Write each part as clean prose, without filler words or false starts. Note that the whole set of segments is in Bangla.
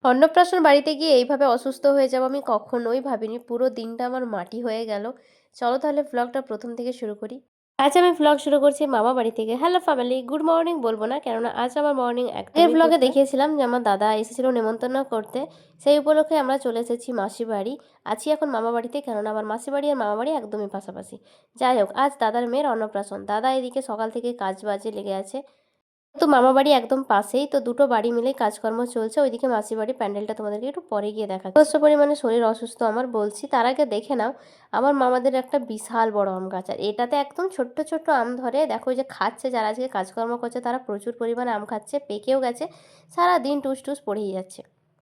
অন্নপ্রাশন বাড়িতে গিয়ে এইভাবে অসুস্থ হয়ে যাবো আমি কখনোই ভাবিনি। পুরো দিনটা আমার মাটি হয়ে গেল। চলো তাহলে ভ্লগটা ১ম থেকে শুরু করি। আজ আমি ভ্লগ শুরু করছি মামা বাড়ি থেকে। হ্যালো ফ্যামিলি, গুড মর্নিং বলব না, কেননা আজ আমার মর্নিং একদমই আগের ভ্লগে দেখিয়েছিলাম যে আমার দাদা এসেছিল নেমন্তন্ন করতে। সেই উপলক্ষে আমরা চলে এসেছি মাসি বাড়ি। আছি এখন মামা বাড়িতে, কেননা আমার মাসি বাড়ি আর মামা বাড়ি একদমই পাশাপাশি। যাই হোক, আজ দাদার মেয়ের অন্নপ্রাশন। দাদা এদিকে সকাল থেকে কাজ-বাজে লেগে আছে। তো মামা বাড়ি একদম পাশেই, তো দুটো বাড়ি মিলেই কাজকর্ম চলছে। ওইদিকে মাসি বাড়ির প্যান্ডেলটা তোমাদেরকে একটু পরে গিয়ে দেখাচ্ছি। প্রচুর পরিমাণে শরীর অসুস্থ আমার, বলছি তার আগে দেখে নাও আমার মামাদের একটা বিশাল বড় আম গাছ, আর এটাতে একদম ছোট্ট ছোট্ট আম ধরে। দেখো ওই যে খাচ্ছে, যারা আজকে কাজকর্ম করছে তারা প্রচুর পরিমাণে আম খাচ্ছে, পেকেও গেছে, সারাদিন টুস টুস পড়েই যাচ্ছে।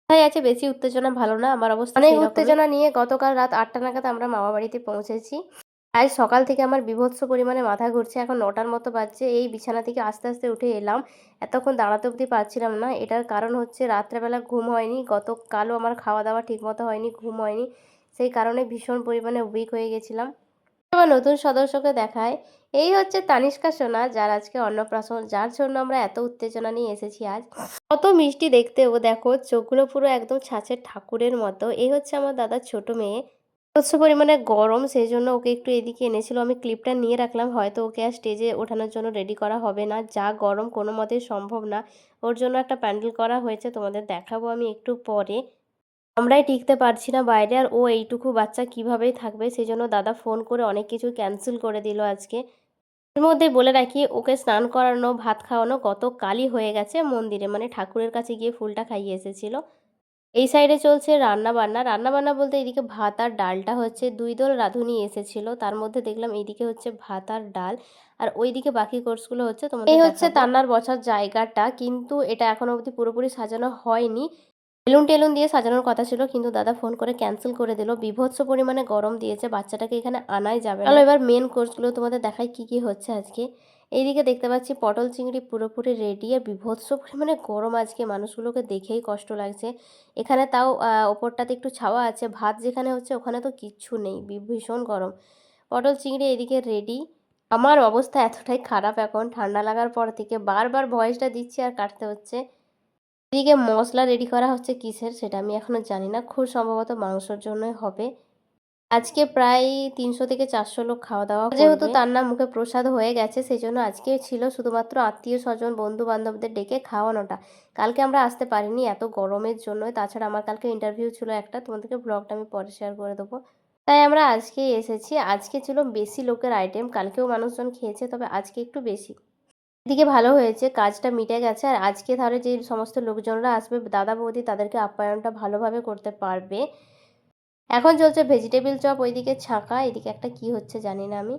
কোথায় আছে, বেশি উত্তেজনা ভালো না, আমার অবস্থা অনেক উত্তেজনা নিয়ে গতকাল রাত ৮টা নাগাদ আমরা মামা বাড়িতে পৌঁছেছি। আজ সকাল থেকে আমার বীভৎস পরিমাণে মাথা ঘুরছে। এখন ৯টার মতো বাজছে। এই বিছানা থেকে আস্তে আস্তে উঠে এলাম। এতক্ষণ দাঁড়াতে অবধি পারছিলাম না। এটার কারণ হচ্ছে রাত্রেবেলা ঘুম হয়নি। গতকালও আমার খাওয়া দাওয়া ঠিকমতো হয়নি, ঘুম হয়নি। সেই কারণে ভীষণ পরিমাণে উইক হয়ে গেছিলাম। আমার নতুন সদস্যকে দেখায়। এই হচ্ছে তানিষ্কা সোনা, যার আজকে অন্নপ্রাশন, যার জন্য আমরা এত উত্তেজনা নিয়ে এসেছি আজ। কত মিষ্টি দেখতে ও, দেখো চোখগুলো পুরো একদম ছাঁচের ঠাকুরের মতো। এই হচ্ছে আমার দাদার ছোট মেয়ে। প্রচুর পরিমাণে গরম, সেই জন্য ওকে একটু এদিকে এনেছিল। আমি ক্লিপটা নিয়ে রাখলাম, হয়তো ওকে আর স্টেজে ওঠানোর জন্য রেডি করা হবে না। যা গরম, কোনো মতেই সম্ভব না। ওর জন্য একটা প্যান্ডেল করা হয়েছে, তোমাদের দেখাবো আমি একটু পরে। আমরাই টিকতে পারছি না বাইরে, আর ও এইটুকু বাচ্চা কিভাবেই থাকবে, সেই জন্য দাদা ফোন করে অনেক কিছু ক্যান্সেল করে দিল আজকে। এর মধ্যে বলে রাখি, ওকে স্নান করানো, ভাত খাওয়ানো গতকালই হয়ে গেছে মন্দিরে, মানে ঠাকুরের কাছে গিয়ে ফুলটা খাইয়ে এসেছিল। এই সাইডে চলছে রান্নাবান্না। রান্নাবান্না বলতে এইদিকে ভাত আর ডালটা হচ্ছে, ২ দল রাঁধুনি এসেছিল। তার মধ্যে দেখলাম এইদিকে হচ্ছে ভাত আর ডাল, আর ওইদিকে বাকি কোর্সগুলো হচ্ছে তোমাদের এই হচ্ছে দেখাবো। তান্নার বসার জায়গাটা, কিন্তু এটা এখনো অবধি পুরোপুরি সাজানো হয়নি। বেলুন-টেলুন দিয়ে সাজানোর কথা ছিল, কিন্তু দাদা ফোন করে ক্যান্সেল করে দিল। বীভৎস পরিমাণে গরম দিয়েছে, বাচ্চাটাকে এখানে আনাই যাবে না। চলো এবার মেন কোর্সগুলো তোমাদের দেখাই কি কি হচ্ছে আজকে। এইদিকে দেখতে পাচ্ছি পটল চিংড়ি পুরোপুরি রেডি, আর বীভৎস পরিমাণে গরম আজকে, মানুষগুলোকে দেখেই কষ্ট লাগছে। এখানে তাও ওপরটাতে একটু ছাওয়া আছে, ভাত যেখানে হচ্ছে ওখানে তো কিচ্ছু নেই, ভীষণ গরম। পটল চিংড়ি এদিকে রেডি। আমার অবস্থা এতটাই খারাপ এখন, ঠান্ডা লাগার পর থেকে বারবার ভয়েসটা দিচ্ছি আর কাটতে হচ্ছে। এদিকে মশলা রেডি করা হচ্ছে কিসের সেটা আমি এখনো জানি না, খুব সম্ভবত মাংসর জন্যই হবে। আজকে প্রায় ৩০০ থেকে ৪০০ লোক খাওয়া দাওয়া করবে। যেহেতু তার নাম মুখে প্রসাদ হয়ে গেছে, সেই জন্য আজকে ছিল শুধুমাত্র আত্মীয় স্বজন বন্ধু বান্ধবদের ডেকে খাওয়ানোটা। কালকে আমরা আসতে পারিনি এত গরমের জন্য, তাছাড়া আমার কালকে ইন্টারভিউ ছিল একটা, তোমাদেরকে ব্লগটা আমি পরে শেয়ার করে দেবো। তাই আমরা আজকেই এসেছি। আজকে ছিল বেশি লোকের আইটেম, কালকেও মানুষজন খেয়েছে, তবে আজকে একটু বেশি। এদিকে ভালো হয়েছে, কাজটা মিটে গেছে। আর আজকে তাহলে যে সমস্ত লোকজনরা আসবে দাদা বৌদি, তাদেরকে আপ্যায়নটা ভালোভাবে করতে পারবে। এখন চলছে ভেজিটেবিল চপ, ওইদিকে ছাঁকা, এদিকে একটা কি হচ্ছে জানি না আমি।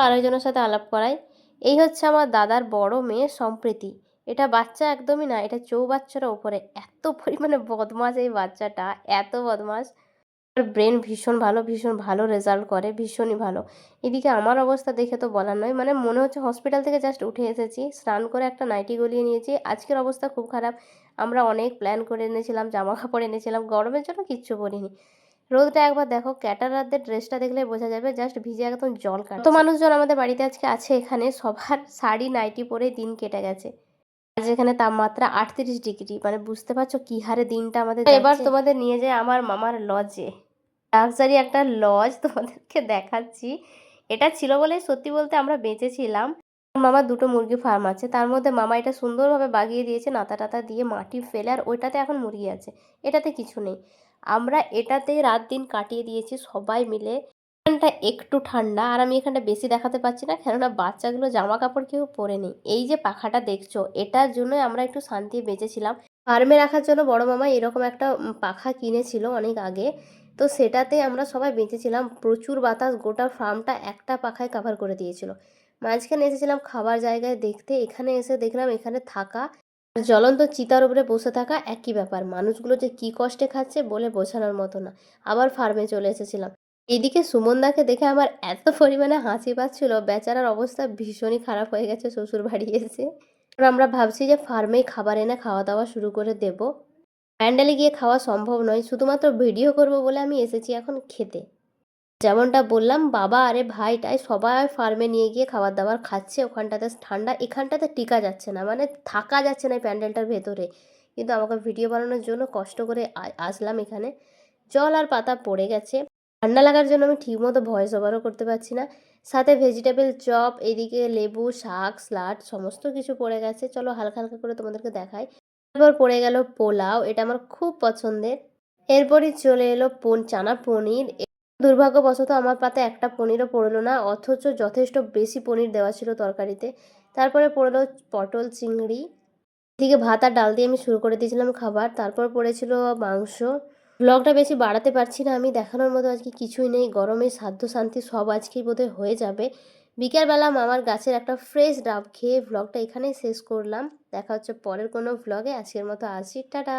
আরেকজনের সাথে আলাপ করাই। এই হচ্ছে আমার দাদার বড় মেয়ে সম্প্রীতি। এটা বাচ্চা একদমই না, এটা চৌবাচ্চারও ওপরে। এত পরিমাণে বদমাশ এই বাচ্চাটা, এত বদমাশ। আর ব্রেন ভীষণ ভালো, ভীষণ ভালো রেজাল্ট করে, ভীষণই ভালো। এদিকে আমার অবস্থা দেখে তো বলার নয়, মানে মনে হচ্ছে হসপিটাল থেকে জাস্ট উঠে এসেছি, স্নান করে একটা নাইটি গলিয়ে নিয়েছি। আজকের অবস্থা খুব খারাপ। আমরা অনেক প্ল্যান করে এনেছিলাম, জামা কাপড় এনেছিলাম, গরমের জন্য কিচ্ছু পরিনি। রোদটা একবার দেখো, ক্যাটারারদের ড্রেসটা দেখলে বোঝা যাবে, জাস্ট ভিজে একদম জল কাটছে। তো মানুষজন আমাদের বাড়িতে আজকে আছে, এখানে সবার শাড়ি নাইটি পরে দিন কেটে গেছে। আজ এখানে তাপমাত্রা ৩৮ ডিগ্রি, মানে বুঝতে পারছো কি হারে দিনটা আমাদের যাচ্ছে। এবার তোমাদের নিয়ে যায় আমার মামার লজে। লাক্সারি একটা লজ তোমাদেরকে দেখাচ্ছি। এটা ছিল বলে সত্যি বলতে আমরা বেঁচেছিলাম। মামার ২টো মুরগি ফার্ম আছে, তার মধ্যে মামা এটা সুন্দরভাবে বাগিয়ে দিয়েছে, নাতা টাতা দিয়ে মাটি ফেলে, আর ওইটাতে এখন মুরগি আছে, এটাতে কিছু নেই। আমরা এটাতে রাত দিন কাটিয়ে দিয়েছি সবাই মিলে। এখানটা একটু ঠান্ডা, আর আমি এখানটা বেশি দেখাতে পারছি না, কেননা বাচ্চাগুলো জামা কাপড় কেউ পরে নেই। এই যে পাখাটা দেখছো, এটার জন্যই আমরা একটু শান্তি বেঁচেছিলাম। ফার্মে রাখার জন্য বড় মামা এরকম একটা পাখা কিনেছিল অনেক আগে, তো সেটাতে আমরা সবাই বেঁচেছিলাম। প্রচুর বাতাস, গোটা ফার্মটা একটা পাখায় কাভার করে দিয়েছিল। মাঝখানে এসেছিলাম খাবার জায়গায় দেখতে, এখানে এসে দেখলাম এখানে থাকা আর জ্বলন্ত চিতার উপরে বসে থাকা একই ব্যাপার। মানুষগুলো যে কি কষ্টে খাচ্ছে বলে বোঝানোর মতো না। আবার ফার্মে চলে এসেছিলাম। এদিকে সুমনদাকে দেখে আমার এত পরিমাণে হাসি পাচ্ছিল, বেচারার অবস্থা ভীষণই খারাপ হয়ে গেছে শ্বশুর বাড়ি এসে। আমরা ভাবছি যে ফার্মেই খাবার এনে খাওয়া দাওয়া শুরু করে দেব। প্যান্ডেলে গিয়ে খাওয়া সম্ভব নয়, শুধুমাত্র ভিডিও করব বলে আমি এসেছি এখন খেতে। যেমনটা বললাম, বাবা আরে ভাইটাই সবাই ফার্মে নিয়ে গিয়ে খাবার দাবার খাচ্ছে। ওখানটাতে ঠান্ডা, এখানটাতে টিকা যাচ্ছে না, মানে থাকা যাচ্ছে না প্যান্ডেলটার ভেতরে। কিন্তু আমাকে ভিডিও বানানোর জন্য কষ্ট করে আসলাম এখানে। জল আর পাতা পড়ে গেছে। ঠান্ডা লাগার জন্য আমি ঠিকমতো ভয়েস ওভারও করতে পারছি না। সাথে ভেজিটেবল চপ, এদিকে লেবু, শাক, স্যালাড সমস্ত কিছু পড়ে গেছে। চলো হালকা, হালকা করে তোমাদেরকে দেখাই। তারপর পড়ে গেল পোলাও, এটা আমার খুব পছন্দের। এরপরই চলে এলো চানা পনির। দুর্ভাগ্যবশত আমার পাতে একটা পনিরও পড়লো না, অথচ যথেষ্ট বেশি পনির দেওয়া ছিল তরকারিতে। তারপরে পড়লো পটল চিংড়ি। এদিকে ভাত আর ডাল দিয়ে আমি শুরু করে দিয়েছিলাম খাবার। তারপর পড়েছিল মাংস। ভ্লগটা বেশি বাড়াতে পারছি না আমি, দেখানোর মতো আজকে কিছুই নেই। গরমে সাধ্য শান্তি সব আজকেই বোধহয় হয়ে যাবে। বিকেলবেলা মামার গাছের একটা ফ্রেশ ডাব খেয়ে ভ্লগটা এখানেই শেষ করলাম। দেখা হচ্ছে পরের কোনো ভ্লগে। আজকের মতো আসি, টাটা।